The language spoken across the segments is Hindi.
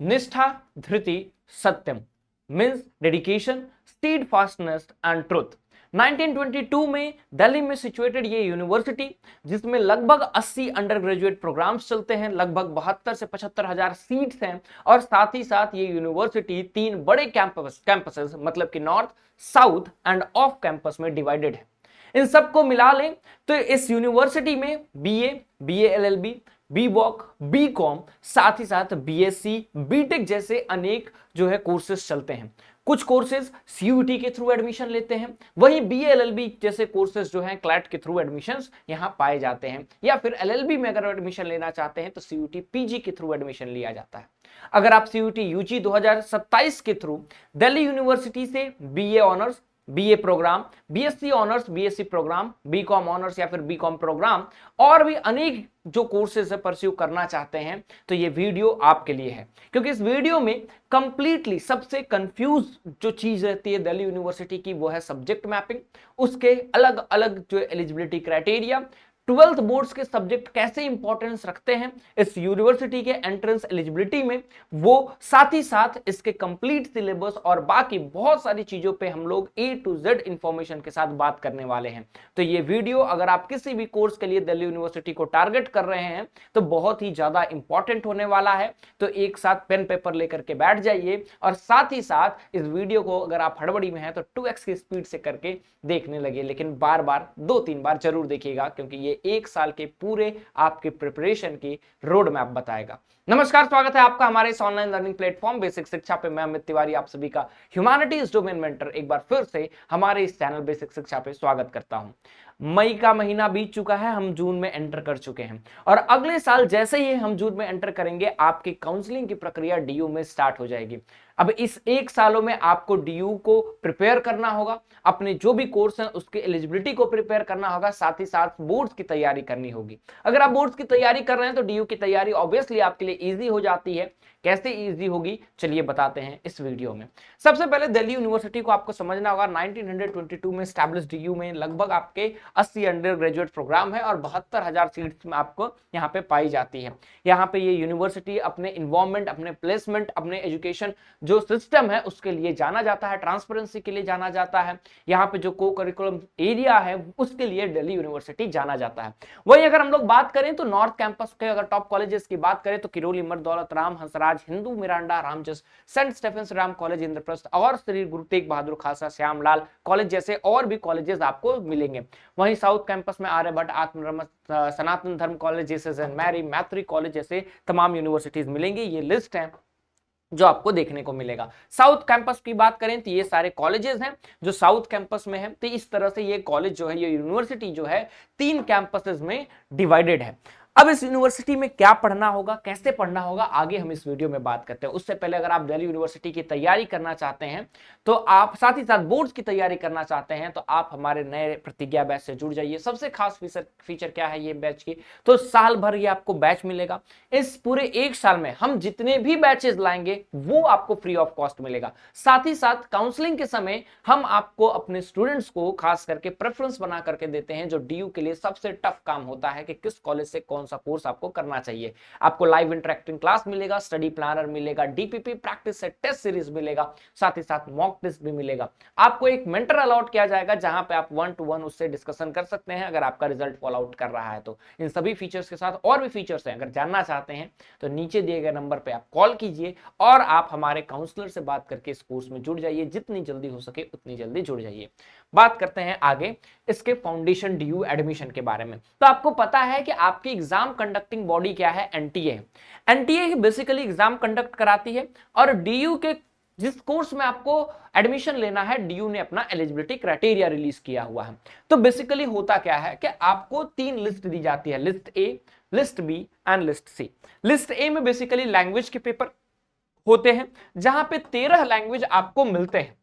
निष्ठा, धृति, सत्यम मीन्स डेडिकेशन, स्टीडफास्टनेस एंड ट्रुथ। 1922 में दिल्ली में सिचुएटेड ये यूनिवर्सिटी, जिसमें लगभग 80 अंडर ग्रेजुएट प्रोग्राम्स चलते हैं, लगभग 72 से 75 हजार सीट्स हैं, और साथ ही साथ ये यूनिवर्सिटी 3 बड़े कैंपसेस मतलब कि north, south and off campus में डिवाइडेड है। इन सबको मिला लें तो इस यूनिवर्सिटी में BA, BA LLB, B Voc, B Com, साथ ही साथ बीएससी, बीटेक जैसे अनेक जो है कोर्सेज चलते हैं। कुछ कोर्सेज सीयूईटी के थ्रू एडमिशन लेते हैं, वहीं बीएलएलबी जैसे कोर्सेज जो हैं क्लैट के थ्रू एडमिशंस यहां पाए जाते हैं, या फिर एलएलबी में अगर एडमिशन लेना चाहते हैं तो सीयूईटी पीजी के थ्रू एडमिशन लिया जाता है। अगर आप सीयूईटी यूजी 2027 के थ्रू दिल्ली यूनिवर्सिटी से BA honours, BA programme, BSc honours, BSc programme, BCom honours या फिर बीकॉम प्रोग्राम और भी अनेक जो कोर्सेज है परस्यू करना चाहते हैं तो ये वीडियो आपके लिए है, क्योंकि इस वीडियो में कंप्लीटली सबसे कंफ्यूज जो चीज रहती है दिल्ली यूनिवर्सिटी की वो है सब्जेक्ट मैपिंग, उसके अलग अलग जो एलिजिबिलिटी क्राइटेरिया, 12th बोर्ड्स के सब्जेक्ट कैसे इंपॉर्टेंस रखते हैं इस यूनिवर्सिटी के एंट्रेंस एलिजिबिलिटी में, वो साथ ही साथ इसके कंप्लीट सिलेबस और बाकी बहुत सारी चीजों पे हम लोग A to Z इंफॉर्मेशन के साथ बात करने वाले हैं। तो ये वीडियो अगर आप किसी भी कोर्स के लिए दिल्ली यूनिवर्सिटी को टारगेट कर रहे हैं तो बहुत ही ज्यादा इंपॉर्टेंट होने वाला है। तो एक साथ पेन पेपर लेकर के बैठ जाइए, और साथ ही साथ इस वीडियो को अगर आप हड़बड़ी में हैं तो 2x की स्पीड से करके देखने लगे, लेकिन बार बार 2-3 बार जरूर देखिएगा, क्योंकि ये एक साल के पूरे आपके प्रिपरेशन की रोड मैप बताएगा। नमस्कार, स्वागत है आपका हमारे इस ऑनलाइन लर्निंग प्लेटफॉर्म बेसिक शिक्षा पे। मैं अमित तिवारी आप सभी का ह्यूमैनिटीज डोमेन मेंटर एक बार फिर से हमारे इस चैनल बेसिक शिक्षा पे स्वागत करता हूं। मई का महीना बीत चुका है, हम जून में एंटर कर चुके हैं, और अगले साल जैसे ही हम जून में एंटर करेंगे आपकी काउंसलिंग की प्रक्रिया डीयू में स्टार्ट हो जाएगी। अब इस एक सालों में आपको डीयू को प्रिपेयर करना होगा, अपने जो भी कोर्स हैं उसके एलिजिबिलिटी को प्रिपेयर करना होगा, साथ ही साथ बोर्ड्स की तैयारी करनी होगी। अगर आप बोर्ड्स की तैयारी कर रहे हैं तो डीयू की तैयारी ऑब्वियसली आपके लिए इजी हो जाती है। कैसे इजी होगी चलिए बताते हैं इस वीडियो में। सबसे पहले दिल्ली यूनिवर्सिटी को आपको समझना होगा 1922 में एस्टैब्लिश डीयू में लगभग आपके 80 अंडर ग्रेजुएट प्रोग्राम है और 72,000 सीट्स में आपको यहाँ पे पाई जाती है। यहाँ पे ये यूनिवर्सिटी अपने इन्वायरमेंट, अपने प्लेसमेंट, अपने एजुकेशन जो सिस्टम है उसके लिए जाना जाता है, ट्रांसपेरेंसी के लिए जाना जाता है, यहाँ पे जो को करिकुलम एरिया है उसके लिए दिल्ली यूनिवर्सिटी जाना जाता है। वही अगर हम लोग बात करें तो नॉर्थ कैंपस के अगर टॉप कॉलेजेस की बात करें तो किरोली, इमर, Daulat Ram, Hansraj, Hindu, Miranda, Ramjas, saint Stephen's Ram college, Indraprastha और श्री गुरु तेग बहादुर खालसा श्यामलाल कॉलेज जैसे और भी कॉलेजेस आपको मिलेंगे। वहीं साउथ कैंपस में आर्यभट्ट, आत्मरमत, सनातन धर्म कॉलेज, जैसे सेंट मैरी, मैत्री कॉलेज जैसे तमाम यूनिवर्सिटीज मिलेंगी। ये लिस्ट है जो आपको देखने को मिलेगा। साउथ कैंपस की बात करें तो ये सारे कॉलेजेस हैं जो साउथ कैंपस में हैं। तो इस तरह से ये कॉलेज जो है, ये यूनिवर्सिटी जो है 3 कैंपसेस में डिवाइडेड है। अब इस यूनिवर्सिटी में क्या पढ़ना होगा, कैसे पढ़ना होगा, आगे हम इस वीडियो में बात करते हैं। उससे पहले अगर आप दिल्ली यूनिवर्सिटी की तैयारी करना चाहते हैं तो आप साथ ही साथ बोर्ड्स की तैयारी करना चाहते हैं तो आप हमारे नए प्रतिज्ञा बैच से जुड़ जाइए। सबसे खास फीचर क्या है ये बैच की, तो साल भर ये आपको बैच मिलेगा। इस पूरे एक साल में हम जितने भी बैचेस लाएंगे वो आपको फ्री ऑफ कॉस्ट मिलेगा। साथ ही साथ काउंसलिंग के समय हम आपको अपने स्टूडेंट्स को खास करके प्रेफरेंस बना करके देते हैं, जो डीयू के लिए सबसे टफ काम होता है कि किस कॉलेज से कौन सा कोर्स आपको करना चाहिए। आपको लाइव इंटरेक्टिंग क्लास मिलेगा, स्टडी प्लानर मिलेगा, DPP practice set test series मिलेगा, साथ ही साथ मॉक टेस्ट भी मिलेगा। आपको एक मेंटर अलॉट किया जाएगा जहां पे आप 1-to-1 उससे डिस्कशन कर सकते हैं अगर आपका रिजल्ट फॉल आउट कर रहा है तो। इन सभी फीचर्स के साथ और भी फीचर्स हैं, अगर जानना चाहते हैं तो नीचे दिए गए नंबर पे आप कॉल कीजिए और आप हमारे काउंसलर से बात करके इस कोर्स में जुड़ जाइए। जितनी जल्दी हो सके उतनी जल्दी जुड़ जाइए। बात करते हैं आगे इसके फाउंडेशन डीयू एडमिशन के बारे में। तो आपको पता है कि आपकी एग्जाम कंडक्टिंग बॉडी क्या है, NTA. NTA basically exam conduct कराती है, और डीयू के जिस कोर्स में आपको एडमिशन लेना है डीयू ने अपना एलिजिबिलिटी क्राइटेरिया रिलीज किया हुआ है। तो बेसिकली होता क्या है कि आपको 3 लिस्ट दी जाती है, list A, list B and list C. List A में बेसिकली लैंग्वेज के पेपर होते हैं जहां पे 13 लैंग्वेज आपको मिलते हैं।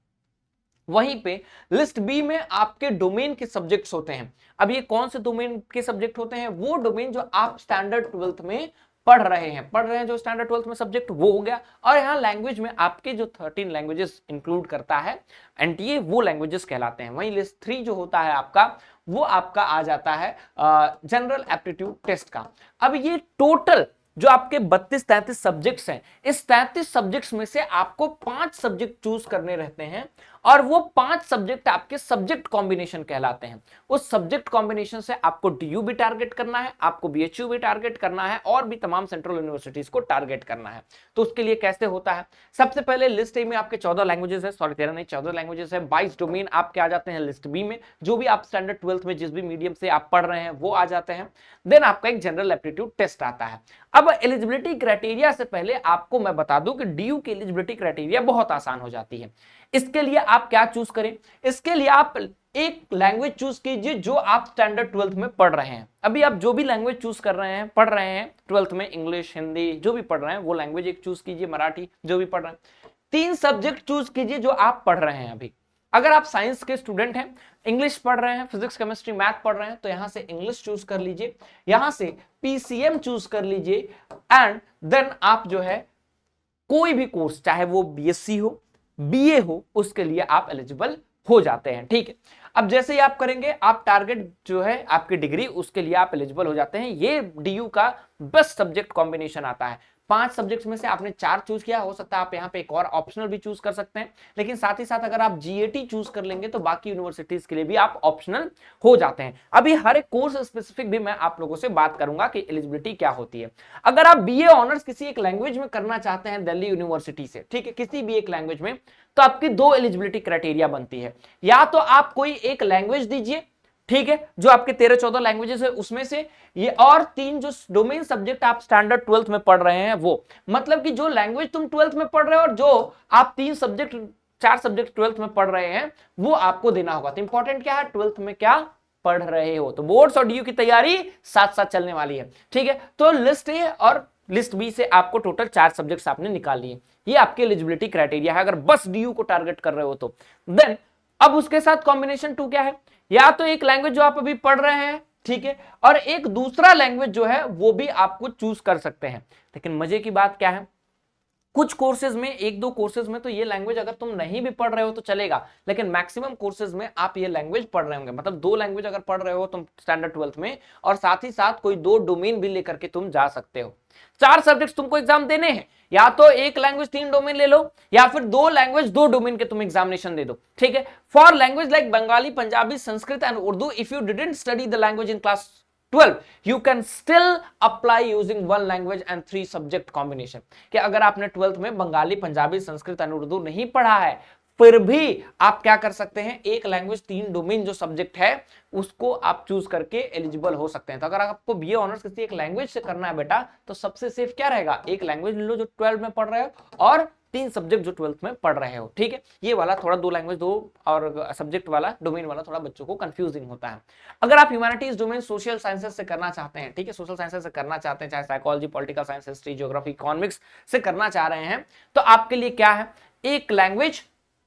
वहीं पे लिस्ट बी में आपके डोमेन के सब्जेक्ट्स होते हैं। अब ये कौन से डोमेन के सब्जेक्ट होते हैं, वो डोमेन जो आप स्टैंडर्ड 12th में पढ़ रहे हैं जो स्टैंडर्ड 12th में सब्जेक्ट वो हो गया। और यहाँ लैंग्वेज में आपके जो 13 लैंग्वेजेस इंक्लूड करता है एनटीए, वो लैंग्वेजेस कहलाते हैं। वहीं लिस्ट 3 जो होता है आपका, वो आपका आ जाता है जनरल एप्टीट्यूड टेस्ट का। अब ये टोटल जो आपके 32-33 सब्जेक्ट्स हैं, इस 33 सब्जेक्ट्स में से आपको 5 सब्जेक्ट चूज करने रहते हैं और वो 5 सब्जेक्ट आपके सब्जेक्ट कॉम्बिनेशन कहलाते हैं। उस सब्जेक्ट कॉम्बिनेशन से आपको डीयू भी टारगेट करना है, आपको बीएचयू भी टारगेट करना है और भी तमाम सेंट्रल यूनिवर्सिटीज को टारगेट करना है। तो उसके लिए कैसे होता है, सबसे पहले लिस्ट ए में आपके 14 लैंग्वेजेस है, सॉरी 13 नहीं 14 लैंग्वेजेस है, 22 डोमेन आपके आ जाते हैं लिस्ट बी में, जो भी आप स्टैंडर्ड 12th में जिस भी मीडियम से आप पढ़ रहे हैं वो आ जाते हैं। देन आपका एक जनरल एप्टीट्यूड टेस्ट आता है। अब एलिजिबिलिटी क्राइटेरिया से पहले आपको मैं बता दूं कि डीयू की एलिजिबिलिटी क्राइटेरिया बहुत आसान हो जाती है। इसके लिए आप क्या चूज करें, इसके लिए आप एक लैंग्वेज चूज कीजिए जो आप स्टैंडर्ड 12th में पढ़ रहे हैं। अभी आप जो भी लैंग्वेज चूज कर रहे हैं, पढ़ रहे हैं 12th में, इंग्लिश, हिंदी, जो भी पढ़ रहे हैं वो लैंग्वेज एक चूज कीजिए, मराठी, जो भी पढ़ रहे हैं। 3 सब्जेक्ट चूज कीजिए जो आप पढ़ रहे हैं। अभी अगर आप साइंस के स्टूडेंट हैं, इंग्लिश पढ़ रहे हैं, फिजिक्स, केमिस्ट्री, मैथ पढ़ रहे हैं, तो यहां से इंग्लिश चूज कर लीजिए, यहां से पीसीएम चूज कर लीजिए एंड देन आप जो है कोई भी कोर्स, चाहे वो बीएससी हो, बीए हो, उसके लिए आप एलिजिबल हो जाते हैं। ठीक है, अब जैसे ही आप करेंगे, आप टारगेट जो है आपकी डिग्री, उसके लिए आप एलिजिबल हो जाते हैं। ये डीयू का बेस्ट सब्जेक्ट कॉम्बिनेशन आता है। 5 सब्जेक्ट्स में से आपने 4 चूज किया, हो सकता है आप यहाँ पे एक और ऑप्शनल भी चूज कर सकते हैं, लेकिन साथ ही साथ अगर आप जीएटी चूज कर लेंगे तो बाकी यूनिवर्सिटीज के लिए भी आप ऑप्शनल हो जाते हैं। अभी हर एक कोर्स स्पेसिफिक भी मैं आप लोगों से बात करूंगा कि एलिजिबिलिटी क्या होती है। अगर आप बीए ऑनर्स किसी एक लैंग्वेज में करना चाहते हैं दिल्ली यूनिवर्सिटी से, ठीक है, किसी भी एक लैंग्वेज में, तो आपकी 2 एलिजिबिलिटी क्राइटेरिया बनती है। या तो आप कोई एक लैंग्वेज दीजिए, ठीक है, जो आपके 13-14 लैंग्वेजेस है उसमें से, ये और 3 जो डोमेन सब्जेक्ट आप स्टैंडर्ड 12th में पढ़ रहे हैं वो, मतलब कि जो लैंग्वेज तुम 12th में पढ़ रहे हो और जो आप 4 सब्जेक्ट 12th में पढ़ रहे हैं वो आपको देना होगा। तो इंपॉर्टेंट क्या है, 12th में क्या पढ़ रहे हो। तो बोर्ड्स और डीयू की तैयारी साथ साथ चलने वाली है। ठीक है, तो लिस्ट ए और लिस्ट बी से आपको टोटल 4 सब्जेक्ट्स आपने निकाल लिए। ये आपकी एलिजिबिलिटी क्राइटेरिया है अगर बस डीयू को टारगेट कर रहे हो तो। देन अब उसके साथ कॉम्बिनेशन 2 क्या है, या तो एक लैंग्वेज जो आप अभी पढ़ रहे हैं, ठीक है, और एक दूसरा लैंग्वेज जो है वो भी आपको चूज कर सकते हैं। लेकिन मजे की बात क्या है, कुछ कोर्सेज में, 1-2 कोर्सेज में तो ये लैंग्वेज अगर तुम नहीं भी पढ़ रहे हो तो चलेगा, लेकिन मैक्सिमम कोर्सेज में आप ये लैंग्वेज पढ़ रहे होंगे। मतलब 2 लैंग्वेज अगर पढ़ रहे हो तुम स्टैंडर्ड 12th में, और साथ ही साथ कोई 2 डोमेन भी लेकर के तुम जा सकते हो। 4 सब्जेक्ट्स तुमको एग्जाम देने हैं, या तो एक लैंग्वेज 3 डोमेन ले लो, या फिर 2 लैंग्वेज 2 डोमेन के तुम एग्जामिनेशन दे दो। ठीक है, for language like Bengali, Punjabi, Sanskrit and Urdu, if you didn't study the language in class 12, you can still apply using 1 language and 3 subject combination। कि अगर आपने 12th में बंगाली, पंजाबी, संस्कृत और उर्दू नहीं पढ़ा है, फिर भी आप क्या कर सकते हैं, एक लैंग्वेज 3 डोमेन जो सब्जेक्ट है उसको आप चूज करके एलिजिबल हो सकते हैं। तो अगर आपको बीए ऑनर्स किसी एक लैंग्वेज से करना है बेटा, तो सबसे सेफ क्या रहेगा, एक लैंग्वेज ले लो जो 12 में पढ़ रहे हो और 3 सब्जेक्ट जो 12th में पढ़ रहे हो। ठीक है, ये वाला थोड़ा 2 लैंग्वेज 2 और सब्जेक्ट वाला, डोमेन वाला थोड़ा बच्चों को कंफ्यूजिंग होता है। अगर आप ह्यूमैनिटीज डोमेन, सोशल साइंसेस से करना चाहते हैं, ठीक है, सोशल साइंसेस से करना चाहते हैं, चाहे psychology, political science, history, geography, economics से करना चाह रहे हैं, तो आपके लिए क्या है, एक लैंग्वेज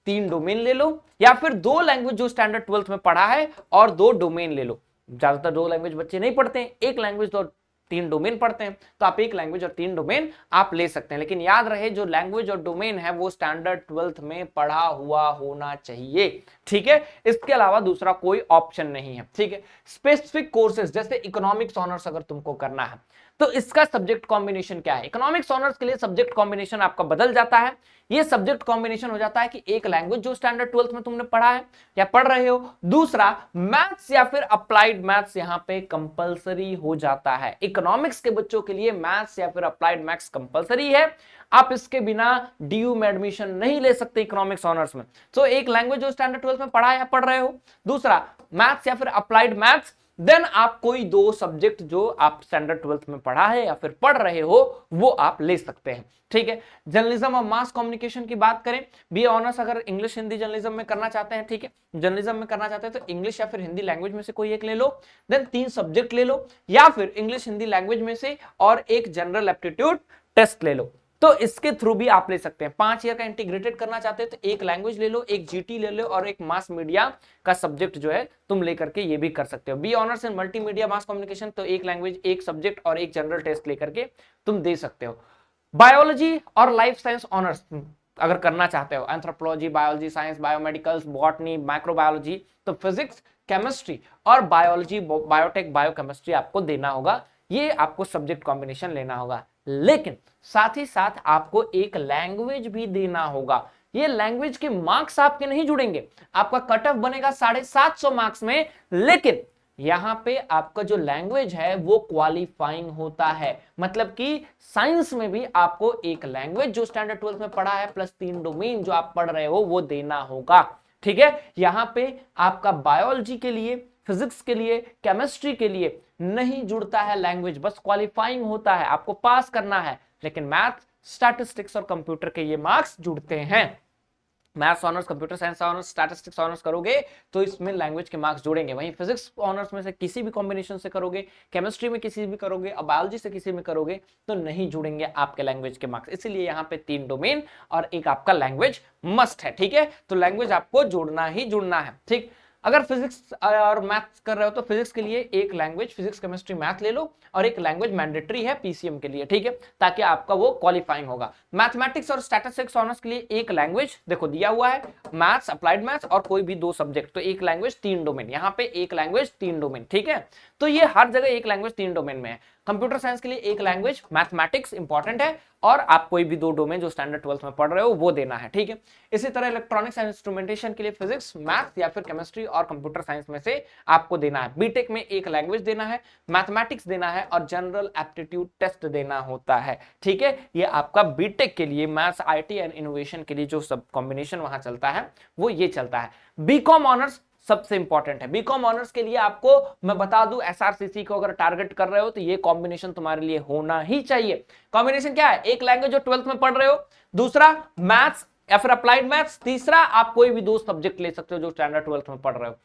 3 डोमेन ले लो, या फिर 2 लैंग्वेज जो स्टैंडर्ड 12th में पढ़ा है और 2 डोमेन ले लो। ज्यादातर 2 लैंग्वेज बच्चे नहीं पढ़ते हैं, एक लैंग्वेज तो 3 डोमेन पढ़ते हैं, तो आप एक लैंग्वेज और 3 डोमेन आप ले सकते हैं। लेकिन याद रहे जो लैंग्वेज और डोमेन है वो स्टैंडर्ड 12th में पढ़ा हुआ होना चाहिए। ठीक है, इसके अलावा दूसरा कोई ऑप्शन नहीं है। ठीक है, स्पेसिफिक कोर्सेज जैसे इकोनॉमिक्स ऑनर्स अगर तुमको करना है तो इसका सब्जेक्ट कॉम्बिनेशन क्या है, इकोनॉमिक्स ऑनर्स के लिए सब्जेक्ट कॉम्बिनेशन आपका बदल जाता है। ये सब्जेक्ट कॉम्बिनेशन हो जाता है कि एक लैंग्वेज जो स्टैंडर्ड 12th में तुमने पढ़ा है या पढ़ रहे हो, दूसरा मैथ्स या फिर अप्लाइड मैथ्स यहां पे कंपलसरी हो जाता है। इकोनॉमिक्स के बच्चों के लिए मैथ्स या फिर अप्लाइड मैथ्स कंपलसरी है, आप इसके बिना डीयू में एडमिशन नहीं ले सकते इकोनॉमिक्स ऑनर्स में। तो एक लैंग्वेज जो स्टैंडर्ड 12th में पढ़ा है या पढ़ रहे हो, दूसरा मैथ्स या फिर अप्लाइड मैथ्स, देन आप कोई 2 सब्जेक्ट जो आप स्टैंडर्ड 12th में पढ़ा है या फिर पढ़ रहे हो वो आप ले सकते हैं। ठीक है, जर्नलिज्म और मास कम्युनिकेशन की बात करें, बीए ऑनर्स अगर इंग्लिश, हिंदी, जर्नलिज्म में करना चाहते हैं, ठीक है, जर्नलिज्म में करना चाहते हैं तो इंग्लिश या फिर हिंदी लैंग्वेज में से कोई एक ले लो, देन 3 सब्जेक्ट ले लो, या फिर इंग्लिश, हिंदी लैंग्वेज में से और एक जनरल एप्टीट्यूड टेस्ट ले लो। तो इसके थ्रू भी आप ले सकते हैं। 5 ईयर का इंटीग्रेटेड करना चाहते हैं तो एक लैंग्वेज ले लो, एक जीटी ले लो और एक मास मीडिया का सब्जेक्ट जो है तुम लेकर के ये भी कर सकते हो। B honours in multimedia mass communication तो एक लैंग्वेज, एक सब्जेक्ट और एक जनरल टेस्ट लेकर के तुम दे सकते हो। बायोलॉजी और लाइफ साइंस ऑनर्स अगर करना चाहते हो, anthropology, biology, science, biomedicals, botany, microbiology, तो फिजिक्स, केमिस्ट्री और बायोलॉजी, बायोटेक, बायोकेमिस्ट्री आपको देना होगा। ये आपको सब्जेक्ट कॉम्बिनेशन लेना होगा, लेकिन साथ ही साथ आपको एक लैंग्वेज भी देना होगा। ये लैंग्वेज के मार्क्स आपके नहीं जुड़ेंगे, आपका कट ऑफ बनेगा 750 मार्क्स में, लेकिन यहां पे आपका जो लैंग्वेज है वो क्वालिफाइंग होता है। मतलब कि साइंस में भी आपको एक लैंग्वेज जो स्टैंडर्ड 12 में पढ़ा है प्लस 3 डोमेन जो आप पढ़ रहे हो वो देना होगा। ठीक है, यहां पे आपका बायोलॉजी के लिए, फिजिक्स के लिए, केमिस्ट्री के लिए नहीं जुड़ता है लैंग्वेज, बस क्वालिफाइंग होता है, आपको पास करना है। लेकिन मैथ, स्टैटिस्टिक्स और कंप्यूटर के ये मार्क्स जुड़ते हैं। Maths honours, computer science honours, statistics honours करोगे तो इसमें लैंग्वेज के मार्क्स जुड़ेंगे। वहीं फिजिक्स ऑनर्स में से किसी भी कॉम्बिनेशन से करोगे, केमिस्ट्री में किसी भी करोगे और बायोलॉजी से किसी में करोगे तो नहीं जुड़ेंगे आपके लैंग्वेज के मार्क्स। इसीलिए यहाँ पे 3 डोमेन और एक आपका लैंग्वेज मस्ट है। ठीक है, तो लैंग्वेज आपको जुड़ना ही जुड़ना है। ठीक, अगर फिजिक्स और मैथ्स कर रहे हो तो फिजिक्स के लिए एक लैंग्वेज, फिजिक्स केमिस्ट्री मैथ ले लो, और एक लैंग्वेज मैंडेटरी है पीसीएम के लिए। ठीक है, ताकि आपका वो क्वालिफाइंग होगा। मैथमेटिक्स और स्टैटिस्टिक्स ऑनर्स के लिए एक लैंग्वेज देखो दिया हुआ है, मैथ्स, अप्लाइड मैथ्स और कोई भी 2 सब्जेक्ट, तो एक लैंग्वेज 3 डोमेन, यहाँ पे एक लैंग्वेज 3 डोमेन। ठीक है, तो ये हर जगह एक लैंग्वेज 3 डोमेन में है। कंप्यूटर साइंस के लिए एक लैंग्वेज, मैथमेटिक्स इंपॉर्टेंट है, और आप कोई भी 2 डोमेन जो स्टैंडर्ड 12th में पढ़ रहे हो वो देना है। ठीक है, इसी तरह इलेक्ट्रॉनिक्स एंड इंस्ट्रूमेंटेशन के लिए फिजिक्स, मैथ्स या फिर केमिस्ट्री और कंप्यूटर साइंस में से आपको देना है। बीटेक में एक लैंग्वेज देना है, मैथमेटिक्स देना है और जनरल एप्टीट्यूड टेस्ट देना होता है। ठीक है, ये आपका बीटेक के लिए, मैथ्स, आईटी एंड इनोवेशन के लिए जो सब कॉम्बिनेशन वहां चलता है वो ये चलता है। बीकॉम ऑनर्स सबसे इंपॉर्टेंट है। बीकॉम ऑनर्स के लिए आपको मैं बता दूं, एसआरसीसी को अगर टारगेट कर रहे हो तो ये कॉम्बिनेशन तुम्हारे लिए होना ही चाहिए। कॉम्बिनेशन क्या है? एक लैंग्वेज जो 12th में पढ़ रहे हो, दूसरा मैथ्स या फिर अप्लाइड मैथ्स, तीसरा आप कोई भी 2 सब्जेक्ट ले सकते हो जो स्टैंडर्ड 12th में पढ़ रहे हो।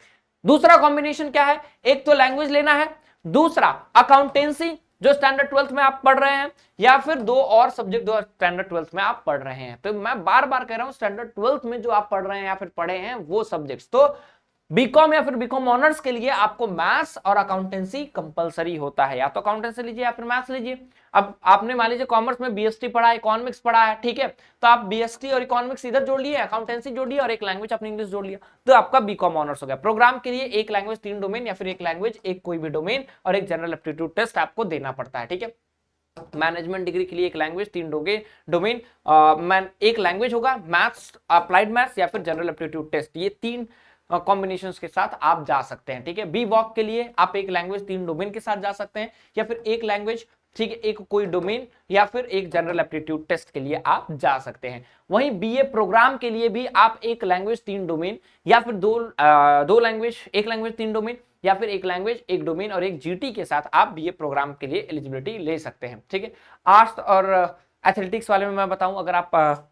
दूसरा कॉम्बिनेशन क्या है? एक तो लैंग्वेज लेना है, दूसरा अकाउंटेंसी जो स्टैंडर्ड 12th में आप पढ़ रहे हैं, या फिर 2 और सब्जेक्ट जो स्टैंडर्ड 12th में आप पढ़ रहे हैं। तो मैं बार बार कह रहा हूं, स्टैंडर्ड 12th में जो आप पढ़ रहे हैं या फिर पढ़े हैं वो सब्जेक्ट्स। तो बीकॉम या फिर बीकॉम ऑनर्स के लिए आपको मैथ्स और अकाउंटेंसी कंपलसरी होता है, या तो अकाउंटेंसी लीजिए या फिर मैथ्स लीजिए। अब आपने मान लीजिए कॉमर्स में बीएसटी पढ़ा है, इकोनॉमिक्स पढ़ा है, ठीक है, तो आप बीएसटी और इकोनॉमिक्स इधर जोड़ लिए, अकाउंटेंसी जोड़ लिया और एक लैंग्वेज अपनी इंग्लिश जोड़ लिया, तो आपका बीकॉम ऑनर्स हो गया। प्रोग्राम के लिए एक लैंग्वेज 3 डोमेन, या फिर एक लैंग्वेज एक कोई भी डोमेन और एक जनरल एप्टीट्यूड टेस्ट आपको देना पड़ता है। ठीक है, मैनेजमेंट डिग्री के लिए एक लैंग्वेज 3 डोमेन, एक लैंग्वेज होगा, मैथ्स, अप्लाइड मैथ्स या फिर जनरल एप्टीट्यूड टेस्ट, ये 3 कॉम्बिनेशंस के साथ आप जा सकते हैं। ठीक है, बी वॉक के लिए आप एक लैंग्वेज 3 डोमेन के साथ जा सकते हैं, या फिर एक लैंग्वेज, ठीक है, एक कोई डोमेन या फिर एक जनरल एप्टीट्यूड टेस्ट के लिए आप जा सकते हैं। वहीं बीए प्रोग्राम के लिए भी आप एक लैंग्वेज 3 डोमेन या फिर दो लैंग्वेज, एक लैंग्वेज 3 डोमेन या फिर एक लैंग्वेज एक डोमेन और एक जीटी के साथ आप बीए प्रोग्राम के लिए एलिजिबिलिटी ले सकते हैं। ठीक है, आर्ट्स और एथलेटिक्स वाले में मैं बताऊं, अगर आप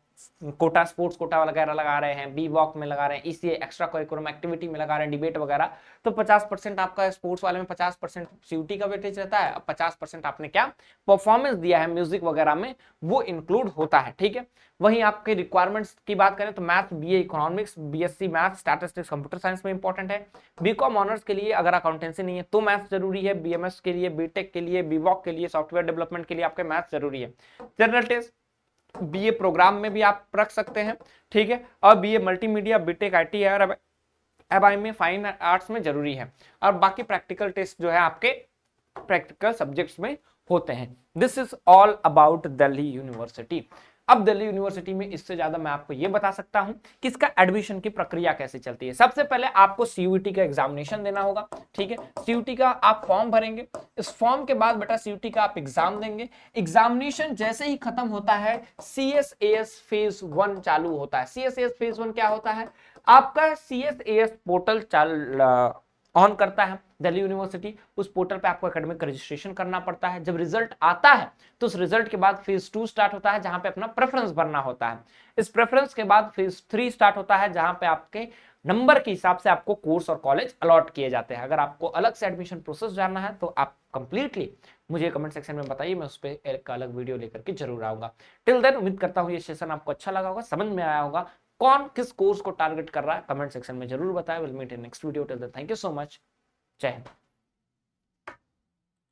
कोटा, स्पोर्ट्स कोटा वगैरह लगा रहे हैं, बी वॉक में लगा रहे हैं, ईसीए एक्स्ट्रा करिकुलम एक्टिविटी में लगा रहे हैं, डिबेट वगैरह, तो 50% आपका स्पोर्ट्स वाले में 50% सीयूटी का वेटेज रहता है, 50% आपने क्या परफॉर्मेंस दिया है म्यूजिक वगैरह में, वो इंक्लूड होता है। ठीक है, वहीं आपके रिक्वायरमेंट्स की बात करें तो math, BA economics, BSc math, statistics, computer science में इंपॉर्टेंट है। बीकॉम ऑनर्स के लिए अगर अकाउंटेंसी नहीं है तो मैथ्स जरूरी है, बीएमएस के लिए, बीटेक के लिए, बीवॉक के लिए, सॉफ्टवेयर डेवलपमेंट के लिए आपके मैथ्स जरूरी है। जनरल टेस्ट बीए प्रोग्राम में भी आप रख सकते हैं। ठीक है, और बीए मल्टीमीडिया, बीटेक आईटी और एबआई में, फाइन आर्ट्स में जरूरी है, और बाकी प्रैक्टिकल टेस्ट जो है आपके प्रैक्टिकल सब्जेक्ट्स में होते हैं। This is all about Delhi university. अब दिल्ली यूनिवर्सिटी में इससे ज्यादा मैं आपको यह बता सकता हूं कि इसका एडमिशन की प्रक्रिया कैसे चलती है। सबसे पहले आपको सीयूटी का एग्जामिनेशन देना होगा। ठीक है, सीयूटी का आप फॉर्म भरेंगे, इस फॉर्म के बाद बेटा सीयूटी का आप एग्जाम देंगे। एग्जामिनेशन जैसे ही खत्म होता है, सीएसएएस फेज 1 चालू होता है। सीएसएएस फेज 1 क्या होता है? आपका सीएसएएस पोर्टल ऑन करता है दिल्ली यूनिवर्सिटी, उस पोर्टल पे आपको एकेडमिक रजिस्ट्रेशन करना पड़ता है। जब रिजल्ट आता है तो उस रिजल्ट के बाद फेज 2 स्टार्ट होता है, जहां पे अपना प्रेफरेंस भरना होता है। इस प्रेफरेंस के बाद फेज 3 स्टार्ट होता है, जहां पे आपके नंबर के हिसाब से आपको कोर्स और कॉलेज अलॉट किए जाते हैं। अगर आपको अलग से एडमिशन प्रोसेस जानना है तो आप कंप्लीटली मुझे कमेंट सेक्शन में बताइए, मैं उस पर एक अलग वीडियो लेकर के जरूर आऊंगा। टिल देन उम्मीद करता हूँ ये सेशन आपको अच्छा लगा होगा, समझ में आया होगा, कौन किस कोर्स को टारगेट कर रहा है कमेंट सेक्शन में जरूर बताएं। Will meet in next video. Till then thank you so much. जय हिंद।